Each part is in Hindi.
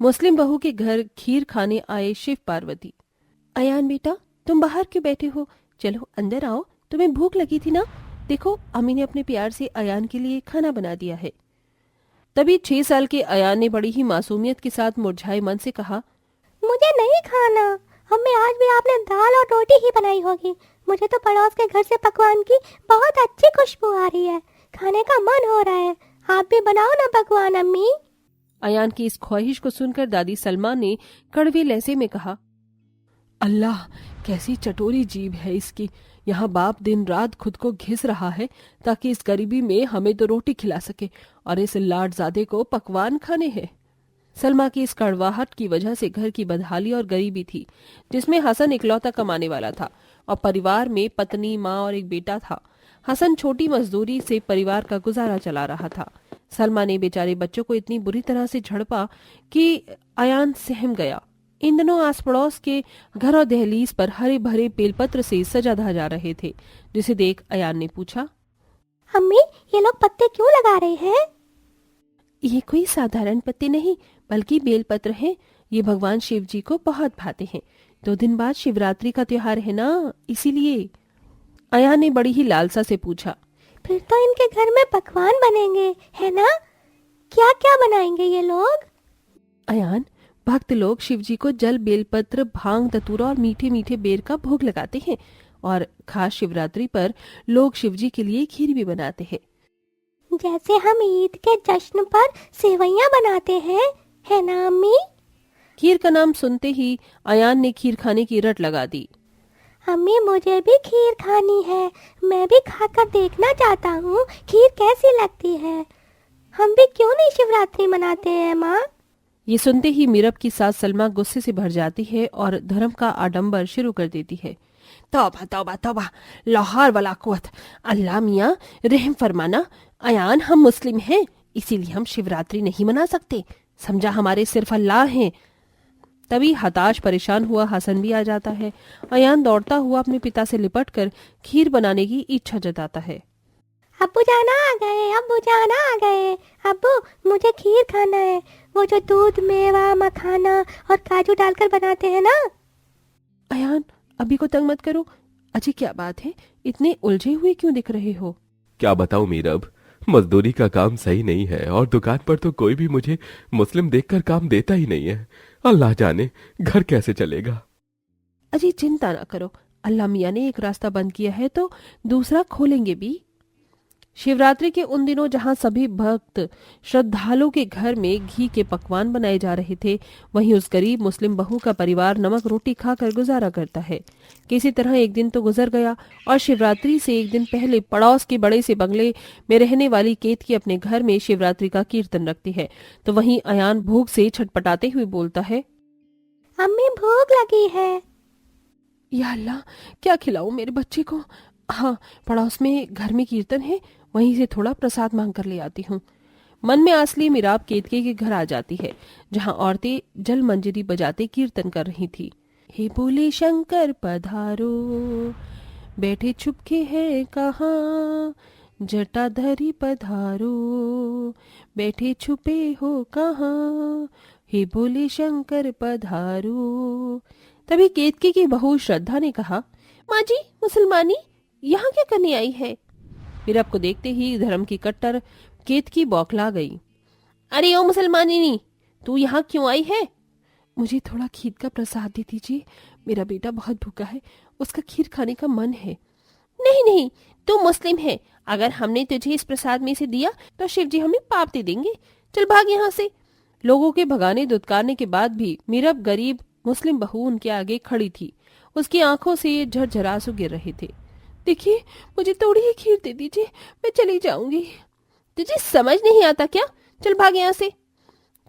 मुस्लिम बहू के घर खीर खाने आए शिव पार्वती। अयान बेटा, तुम बाहर क्यों बैठे हो? चलो अंदर आओ, तुम्हें भूख लगी थी ना? देखो, अम्मी ने अपने प्यार से अयान के लिए खाना बना दिया है। तभी 6 साल के अयान ने बड़ी ही मासूमियत के साथ मुरझाए मन से कहा, मुझे नहीं खाना। हमें आज भी आपने दाल और रोटी ही बनाई होगी। मुझे तो पड़ोस के घर से पकवान की बहुत अच्छी खुशबू आ रही है। खाने का मन हो रहा है। आप भी बनाओ ना पकवान अम्मी। अयान की इस ख्वाहिश को सुनकर दादी सलमा ने कड़वे लहजे में कहा, अल्लाह, कैसी चटोरी जीभ है इसकी। यहाँ बाप दिन रात खुद को घिस रहा है ताकि इस गरीबी में हमें तो रोटी खिला सके और इस लाडजादे को पकवान खाने हैं। सलमा की इस कड़वाहट की वजह से घर की बदहाली और गरीबी थी, जिसमें हसन इकलौता कमाने वाला था और परिवार में पत्नी, माँ और एक बेटा था। हसन छोटी मजदूरी से परिवार का गुजारा चला रहा था। सलमा ने बेचारे बच्चों को इतनी बुरी तरह से झड़पा कि अयान सहम गया। इन दिनों आस पड़ोस के घर और दहलीज पर हरे भरे बेलपत्र से सजा धजा रहे थे, जिसे देख अयान ने पूछा, अम्मी, ये लोग पत्ते क्यों लगा रहे हैं? ये कोई साधारण पत्ते नहीं, बल्कि बेलपत्र हैं। ये भगवान शिव जी को बहुत भाते हैं। 2 दिन बाद शिवरात्रि का त्योहार है ना, इसीलिए। अयान ने बड़ी ही लालसा से पूछा, फिर तो इनके घर में पकवान बनेंगे, है ना? क्या क्या बनाएंगे ये लोग? अयान, भक्त लोग शिव जी को जल, बेलपत्र, भांग, धतूरा और मीठे मीठे बेर का भोग लगाते हैं और खास शिवरात्रि पर लोग शिव जी के लिए खीर भी बनाते हैं। जैसे हम ईद के जश्न पर सेवैयां बनाते हैं, है ना अम्मी? खीर का नाम सुनते ही अयान ने खीर खाने की रट लगा दी। अम्मी, मुझे भी खीर खानी है। मैं भी खाकर देखना चाहता हूँ खीर कैसी लगती है। हम भी क्यों नहीं शिवरात्रि मनाते हैं माँ? ये सुनते ही मीरब की सास सलमा गुस्से से भर जाती है और धर्म का आडंबर शुरू कर देती है। तौबा तौबा तौबा, लाहौर वाला कुवत, अल्लाह मियाँ रहम फरमाना। अयान, हम मुस्लिम हैं, इसीलिए हम शिवरात्रि नहीं मना सकते। समझा, हमारे सिर्फ अल्लाह हैं। तभी हताश परेशान हुआ हसन भी आ जाता है। अयान दौड़ता हुआ अपने पिता से लिपट कर खीर बनाने की इच्छा जताता है। अब्बू जाना आ गए, अब्बू जाना आ गए। अब्बू, मुझे खीर खाना है। वो जो दूध, मेवा, मखाना और काजू डालकर बनाते हैं ना। अयान, अभी को तंग मत करो। अजी, क्या बात है, इतने उलझे हुए क्यों दिख रहे हो? क्या बताऊं मीरब, मजदूरी का काम सही नहीं है और दुकान पर तो कोई भी मुझे मुस्लिम देखकर काम देता ही नहीं है। अल्लाह जाने घर कैसे चलेगा। अजी, चिंता ना करो, अल्लाह मियाँ ने एक रास्ता बंद किया है तो दूसरा खोलेंगे भी। शिवरात्रि के उन दिनों जहां सभी भक्त श्रद्धालुओं के घर में घी के पकवान बनाए जा रहे थे, वहीं उस गरीब मुस्लिम बहू का परिवार नमक रोटी खाकर गुजारा करता है। किसी तरह एक दिन तो गुजर गया और शिवरात्रि से एक दिन पहले पड़ोस के बड़े से बंगले में रहने वाली केतकी अपने घर में शिवरात्रि का कीर्तन रखती है, तो वहीं अयान भूख से छटपटाते हुए बोलता है, अम्मी, भूख लगी है। या अल्लाह, क्या खिलाऊं मेरे बच्चे को? हाँ, पड़ोस में घर में कीर्तन है, वहीं से थोड़ा प्रसाद मांग कर ले आती हूँ। मन में आसली मिराब केतके के घर आ जाती है, जहाँ औरतें जल मंजरी बजाते कीर्तन कर रही थी। हे बोले शंकर पधारो, बैठे छुपके है कहाँ, जटाधरी पधारो, बैठे छुपे हो कहाँ, हे बोले शंकर पधारो। तभी केतकी की बहू श्रद्धा ने कहा, माँ जी, मुसलमानी यहाँ क्या करने आई है? मीरब को देखते ही धर्म की कट्टर केतकी बौखला गई। अरे ओ मुसलमानी, तू यहाँ क्यों आई है? मुझे थोड़ा खीर का प्रसाद दे दीजिए, मेरा बेटा बहुत भूखा है, उसका खीर खाने का मन है। नहीं नहीं, तू मुस्लिम है, अगर हमने तुझे इस प्रसाद में से दिया तो शिव जी हमें पाप दे देंगे। चल भाग यहाँ से। लोगों के भगाने दुत्कारने के बाद भी मीरब गरीब मुस्लिम बहू उनके आगे खड़ी थी। उसकी आंखों से झरझर आंसू गिर रहे थे। देखिए, मुझे थोड़ी ही खीर दे दीजिए, मैं चली जाऊंगी। तुझे समझ नहीं आता क्या? चल भाग यहाँ से।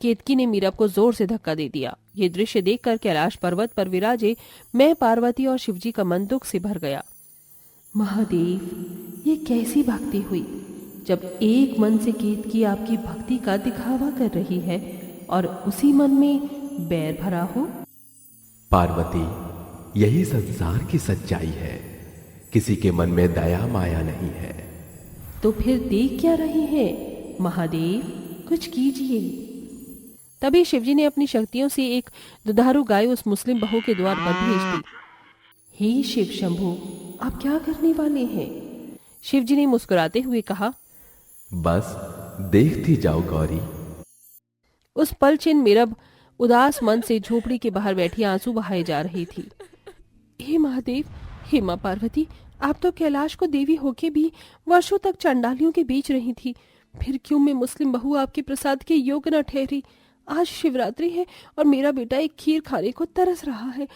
केतकी ने मीरब को जोर से धक्का दे दिया। ये दृश्य देखकर कैलाश पर्वत पर विराजे मैं पार्वती और शिवजी का मन दुख से भर गया। महादेव, ये कैसी भक्ति हुई जब एक मन से केतकी आपकी भक्ति का दिखावा कर रही है और उसी मन में बैर भरा हो। पार्वती, यही संसार की सच्चाई है। किसी के मन में दया माया नहीं है। तो फिर देख क्या रहे हैं? महादेव, कुछ कीजिए। तभी शिवजी ने अपनी शक्तियों से एक दुधारू गाय उस मुस्लिम बहू के द्वार पर भेज दी। हे शिव शंभु, आप क्या करने वाले हैं? शिवजी ने मुस्कुराते हुए कहा। बस देखती जाओ गौरी। उस पल चिन मीरब उदास मन से झोपड़ी के बाहर बैठी आंसू बहाए जा रही थी। हे महादेव, हे माँ पार्वती, आप तो कैलाश को देवी होके भी वर्षों तक चंडालियों के बीच रही थी, फिर क्यों मैं मुस्लिम बहू आपके प्रसाद के योग्य न ठहरी? आज शिवरात्रि है और मेरा बेटा एक खीर खाने को तरस रहा है।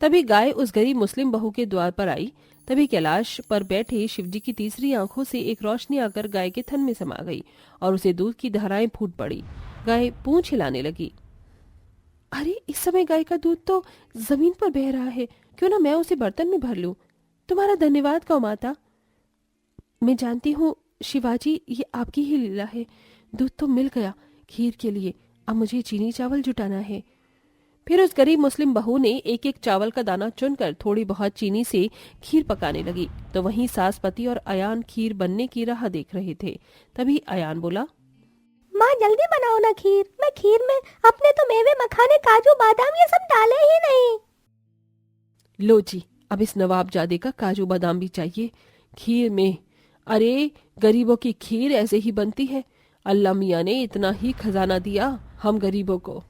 तभी गाय उस गरीब मुस्लिम बहू के द्वार पर आई। तभी कैलाश पर बैठे शिवजी की तीसरी आंखों से एक रोशनी आकर गाय के थन में समा गई और उसे दूध की धाराएं फूट पड़ी। गाय पूंछ हिलाने लगी। अरे, इस समय गाय का दूध तो जमीन पर बह रहा है, क्यों ना मैं उसे बर्तन में भर लूं? तुम्हारा धन्यवाद गौ माता। मैं जानती हूँ शिवाजी, ये आपकी ही लीला है। दूध तो मिल गया खीर के लिए, अब मुझे चीनी चावल जुटाना है। फिर उस गरीब मुस्लिम बहू ने एक एक चावल का दाना चुनकर थोड़ी बहुत चीनी से खीर पकाने लगी। तो वहीं सास पति और अयान खीर बनने की राह देख रहे थे। तभी अयान बोला, माँ जल्दी बनाओ ना खीर। मैं खीर में अपने तो मेवे, मखाने, काजू, बादाम ये सब डाले ही नहीं। लो जी, अब इस नवाबजादे का काजू बादाम भी चाहिए खीर में। अरे, गरीबों की खीर ऐसे ही बनती है। अल्लाह मियाँ ने इतना ही खजाना दिया हम गरीबों को।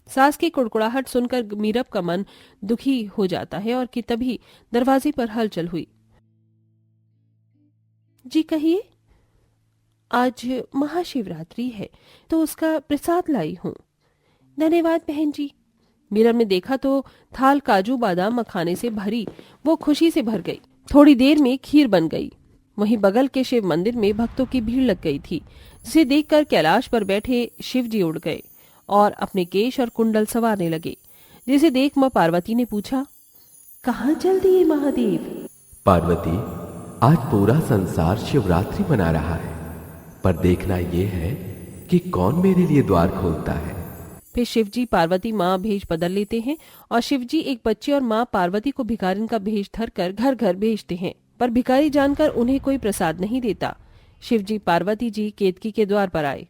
सास की कुड़कुड़ाहट सुनकर मीरब का मन दुखी हो जाता है और कि तभी दरवाजे पर हलचल हुई। जी कहिए। आज महाशिवरात्रि है तो उसका प्रसाद लाई हूँ। धन्यवाद बहन जी। मीरब ने देखा तो थाल काजू बादाम मखाने से भरी वो खुशी से भर गई। थोड़ी देर में खीर बन गई। वहीं बगल के शिव मंदिर में भक्तों की भीड़ लग गई थी, जिसे देखकर कैलाश पर बैठे शिव जी उड़ गए और अपने केश और कुंडल संवारने लगे। जिसे देख मां पार्वती ने पूछा, कहाँ चल दिए महादेव? पार्वती, आज पूरा संसार शिवरात्रि मना रहा है, पर देखना यह है कि कौन मेरे लिए द्वार खोलता है। फिर शिवजी पार्वती माँ भेष बदल लेते हैं और शिवजी एक बच्चे और माँ पार्वती को भिखारिन का भेष धरकर घर घर भेजते हैं, पर भिखारी जानकर उन्हें कोई प्रसाद नहीं देता। शिवजी पार्वती जी केतकी के द्वार पर आए।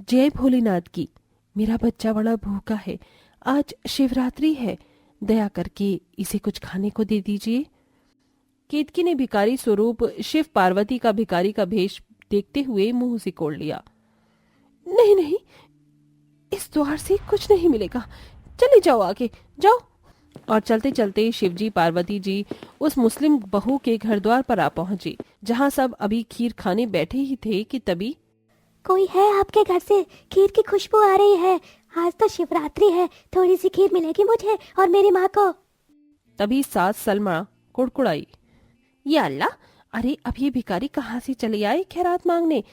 जय भोलेनाथ की, मेरा बच्चा बड़ा भूखा है, आज शिवरात्रि है, दया करके इसे कुछ खाने को दे दीजिए। केतकी ने भिखारी स्वरूप शिव पार्वती का भिखारी का भेष देखते हुए मुंह सिकोड़ लिया। नहीं नहीं, इस द्वार से कुछ नहीं मिलेगा, चले जाओ, आगे जाओ। और चलते चलते शिवजी पार्वती जी उस मुस्लिम बहू के घर द्वार पर आ पहुंचे, जहां सब अभी खीर खाने बैठे ही थे कि तभी, कोई है आपके घर से? खीर की खुशबू आ रही है। आज तो शिवरात्रि है, थोड़ी सी खीर मिलेगी मुझे और मेरी माँ को। तभी सास सलमा कुड़कुड़ाई, या अल्लाह, अरे अब ये भिखारी कहाँ से चले आए खैरात मांगने?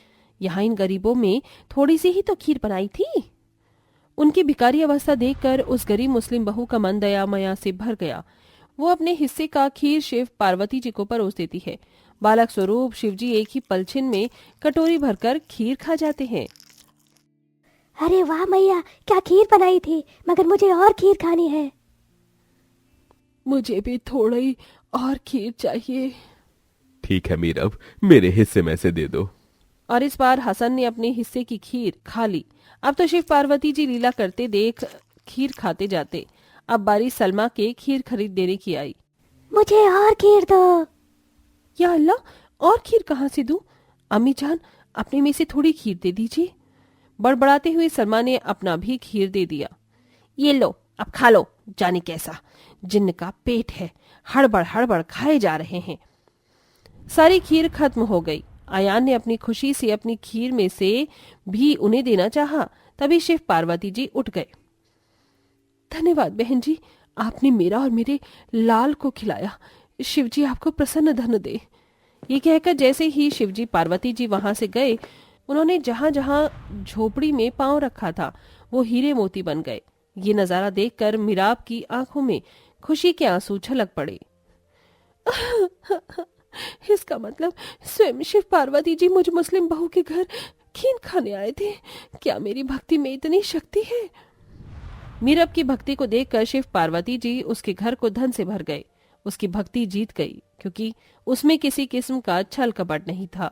यहाँ इन गरीबों में थोड़ी सी ही तो खीर बनाई थी। उनकी भिखारी अवस्था देखकर उस गरीब मुस्लिम बहू का मन दया माया से भर गया। वो अपने हिस्से का खीर शिव पार्वती जी को परोस देती है। बालक स्वरूप शिवजी एक ही पलछिन में कटोरी भरकर खीर खा जाते हैं। अरे वाह मैया, क्या खीर बनाई थी, मगर मुझे और खीर खानी है। मुझे भी थोड़ी और खीर चाहिए। ठीक है मीरब, मेरे हिस्से में से दे दो। और इस बार हसन ने अपने हिस्से की खीर खा ली। अब तो शिव पार्वती जी लीला करते देख खीर खाते जाते। अब बारी सलमा के खीर खरीद देने की आई। मुझे और खीर दो। या अल्लाह, और खीर कहाँ से दूं? अम्मी जान, अपने में से थोड़ी खीर दे दीजिए। बड़बड़ाते हुए सलमा ने अपना भी खीर दे दिया। ये लो, अब खा लो, जाने कैसा जिन्न का पेट है, हड़बड़ हड़बड़ खाए जा रहे हैं। सारी खीर खत्म हो गई। आयान ने अपनी खुशी से अपनी खीर में से भी उन्हें देना चाहा। तभी शिव पार्वती जी उठ गए। धन्यवाद बहन जी, आपने मेरा और मेरे लाल को खिलाया। शिवजी आपको प्रसन्न धन दे। ये कहकर जैसे ही शिवजी पार्वती जी वहां से गए, उन्होंने जहां जहां झोपड़ी में पांव रखा था वो हीरे मोती बन गए। ये नजारा देखकर मीराब की आंखों में खुशी के आंसू छलक पड़े। इसका मतलब स्वयं शिव पार्वती जी मुझ मुस्लिम बहू के घर खीर खाने आए थे। क्या मेरी भक्ति में इतनी शक्ति है? मीरब की भक्ति को देखकर शिव पार्वती जी उसके घर को धन से भर गए। उसकी भक्ति जीत गई, क्योंकि उसमें किसी किस्म का छल कपट नहीं था।